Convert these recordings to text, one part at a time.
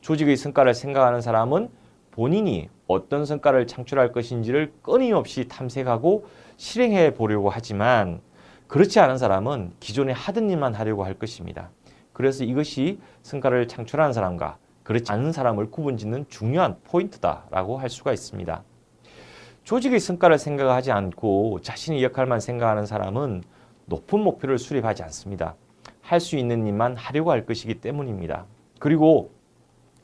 조직의 성과를 생각하는 사람은 본인이 어떤 성과를 창출할 것인지를 끊임없이 탐색하고 실행해 보려고 하지만 그렇지 않은 사람은 기존에 하던 일만 하려고 할 것입니다. 그래서 이것이 성과를 창출하는 사람과 그렇지 않은 사람을 구분짓는 중요한 포인트다라고 할 수가 있습니다. 조직의 성과를 생각하지 않고 자신의 역할만 생각하는 사람은 높은 목표를 수립하지 않습니다. 할 수 있는 일만 하려고 할 것이기 때문입니다. 그리고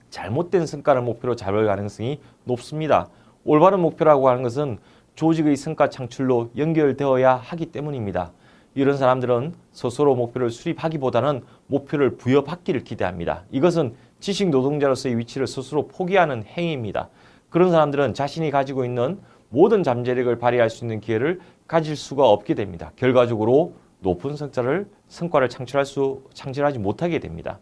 잘못된 성과를 목표로 잡을 가능성이 높습니다. 올바른 목표라고 하는 것은 조직의 성과 창출로 연결되어야 하기 때문입니다. 이런 사람들은 스스로 목표를 수립하기보다는 목표를 부여받기를 기대합니다. 이것은 지식 노동자로서의 위치를 스스로 포기하는 행위입니다. 그런 사람들은 자신이 가지고 있는 모든 잠재력을 발휘할 수 있는 기회를 가질 수가 없게 됩니다. 결과적으로 높은 성과를 창출하지 못하게 됩니다.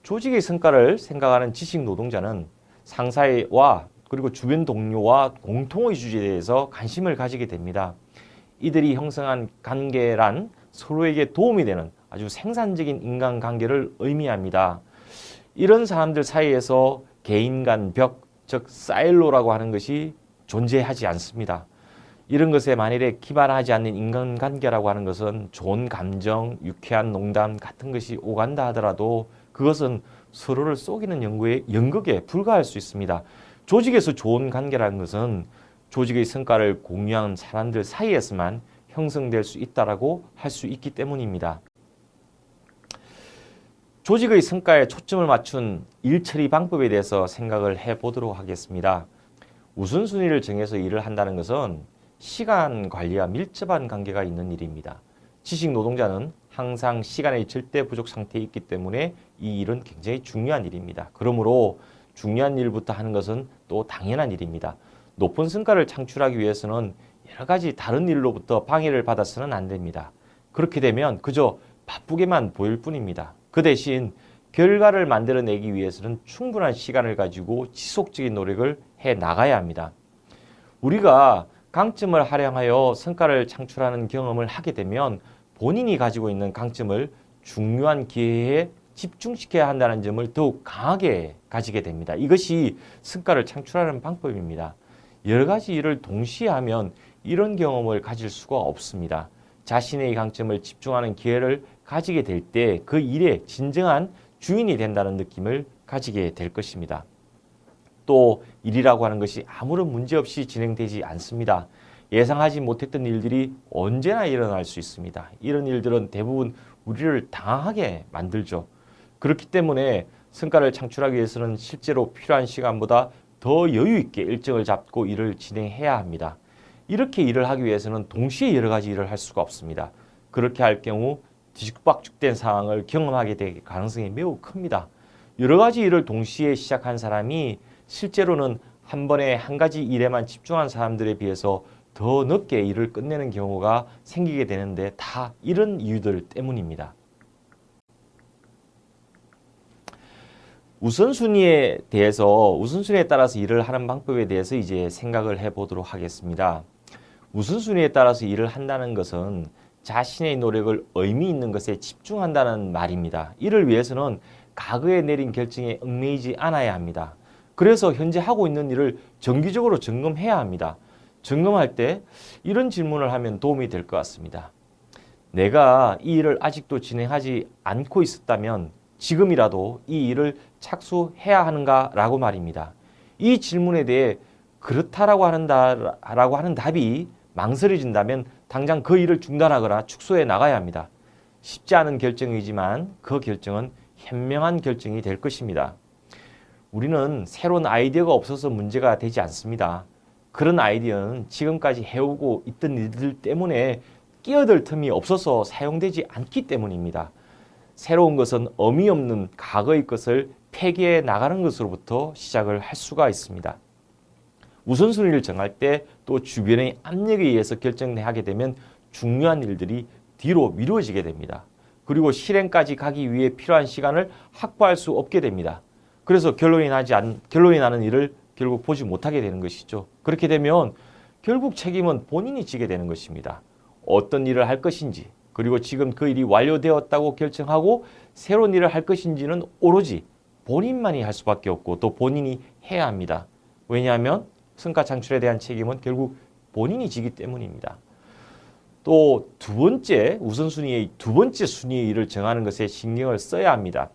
조직의 성과를 생각하는 지식 노동자는 상사와 그리고 주변 동료와 공통의 주제에 대해서 관심을 가지게 됩니다. 이들이 형성한 관계란 서로에게 도움이 되는 아주 생산적인 인간관계를 의미합니다. 이런 사람들 사이에서 개인 간 벽, 즉 사일로라고 하는 것이 존재하지 않습니다. 이런 것에 만일에 기반하지 않는 인간관계라고 하는 것은 좋은 감정, 유쾌한 농담 같은 것이 오간다 하더라도 그것은 서로를 속이는 연극에 불과할 수 있습니다. 조직에서 좋은 관계라는 것은 조직의 성과를 공유하는 사람들 사이에서만 형성될 수 있다고 할 수 있기 때문입니다. 조직의 성과에 초점을 맞춘 일 처리 방법에 대해서 생각을 해보도록 하겠습니다. 우선순위를 정해서 일을 한다는 것은 시간 관리와 밀접한 관계가 있는 일입니다. 지식 노동자는 항상 시간의 절대 부족 상태에 있기 때문에 이 일은 굉장히 중요한 일입니다. 그러므로 중요한 일부터 하는 것은 또 당연한 일입니다. 높은 성과를 창출하기 위해서는 여러 가지 다른 일로부터 방해를 받아서는 안 됩니다. 그렇게 되면 그저 바쁘게만 보일 뿐입니다. 그 대신 결과를 만들어내기 위해서는 충분한 시간을 가지고 지속적인 노력을 해 나가야 합니다. 우리가 강점을 활용하여 성과를 창출하는 경험을 하게 되면 본인이 가지고 있는 강점을 중요한 기회에 집중시켜야 한다는 점을 더욱 강하게 가지게 됩니다. 이것이 성과를 창출하는 방법입니다. 여러 가지 일을 동시에 하면 이런 경험을 가질 수가 없습니다. 자신의 강점을 집중하는 기회를 가지게 될 때 그 일의 진정한 주인이 된다는 느낌을 가지게 될 것입니다. 또 일이라고 하는 것이 아무런 문제 없이 진행되지 않습니다. 예상하지 못했던 일들이 언제나 일어날 수 있습니다. 이런 일들은 대부분 우리를 당황하게 만들죠. 그렇기 때문에 성과를 창출하기 위해서는 실제로 필요한 시간보다 더 여유 있게 일정을 잡고 일을 진행해야 합니다. 이렇게 일을 하기 위해서는 동시에 여러 가지 일을 할 수가 없습니다. 그렇게 할 경우 뒤죽박죽된 상황을 경험하게 될 가능성이 매우 큽니다. 여러 가지 일을 동시에 시작한 사람이 실제로는 한 번에 한 가지 일에만 집중한 사람들에 비해서 더 늦게 일을 끝내는 경우가 생기게 되는데 다 이런 이유들 때문입니다. 우선순위에 따라서 일을 하는 방법에 대해서 이제 생각을 해보도록 하겠습니다. 우선순위에 따라서 일을 한다는 것은 자신의 노력을 의미 있는 것에 집중한다는 말입니다. 이를 위해서는 과거에 내린 결정에 얽매이지 않아야 합니다. 그래서 현재 하고 있는 일을 정기적으로 점검해야 합니다. 점검할 때 이런 질문을 하면 도움이 될 것 같습니다. 내가 이 일을 아직도 진행하지 않고 있었다면 지금이라도 이 일을 착수해야 하는가? 라고 말입니다. 이 질문에 대해 그렇다라고 하는 답이 망설여진다면 당장 그 일을 중단하거나 축소해 나가야 합니다. 쉽지 않은 결정이지만 그 결정은 현명한 결정이 될 것입니다. 우리는 새로운 아이디어가 없어서 문제가 되지 않습니다. 그런 아이디어는 지금까지 해오고 있던 일들 때문에 끼어들 틈이 없어서 사용되지 않기 때문입니다. 새로운 것은 의미 없는 과거의 것을 폐기해 나가는 것으로부터 시작을 할 수가 있습니다. 우선순위를 정할 때 또 주변의 압력에 의해서 결정하게 되면 중요한 일들이 뒤로 미뤄지게 됩니다. 그리고 실행까지 가기 위해 필요한 시간을 확보할 수 없게 됩니다. 그래서 결론이 나는 일을 결국 보지 못하게 되는 것이죠. 그렇게 되면 결국 책임은 본인이 지게 되는 것입니다. 어떤 일을 할 것인지, 그리고 지금 그 일이 완료되었다고 결정하고 새로운 일을 할 것인지는 오로지 본인만이 할 수밖에 없고 또 본인이 해야 합니다. 왜냐하면 성과 창출에 대한 책임은 결국 본인이 지기 때문입니다. 또 두 번째 우선순위의 두 번째 순위의 일을 정하는 것에 신경을 써야 합니다.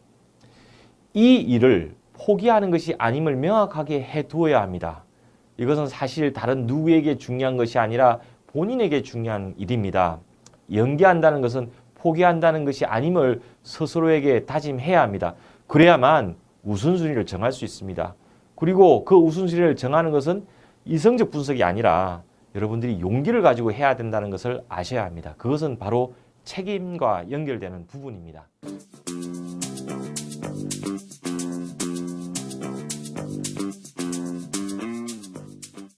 이 일을 포기하는 것이 아님을 명확하게 해두어야 합니다. 이것은 사실 다른 누구에게 중요한 것이 아니라 본인에게 중요한 일입니다. 연기한다는 것은 포기한다는 것이 아님을 스스로에게 다짐해야 합니다. 그래야만 우선순위를 정할 수 있습니다. 그리고 그 우선순위를 정하는 것은 이성적 분석이 아니라 여러분들이 용기를 가지고 해야 된다는 것을 아셔야 합니다. 그것은 바로 책임과 연결되는 부분입니다.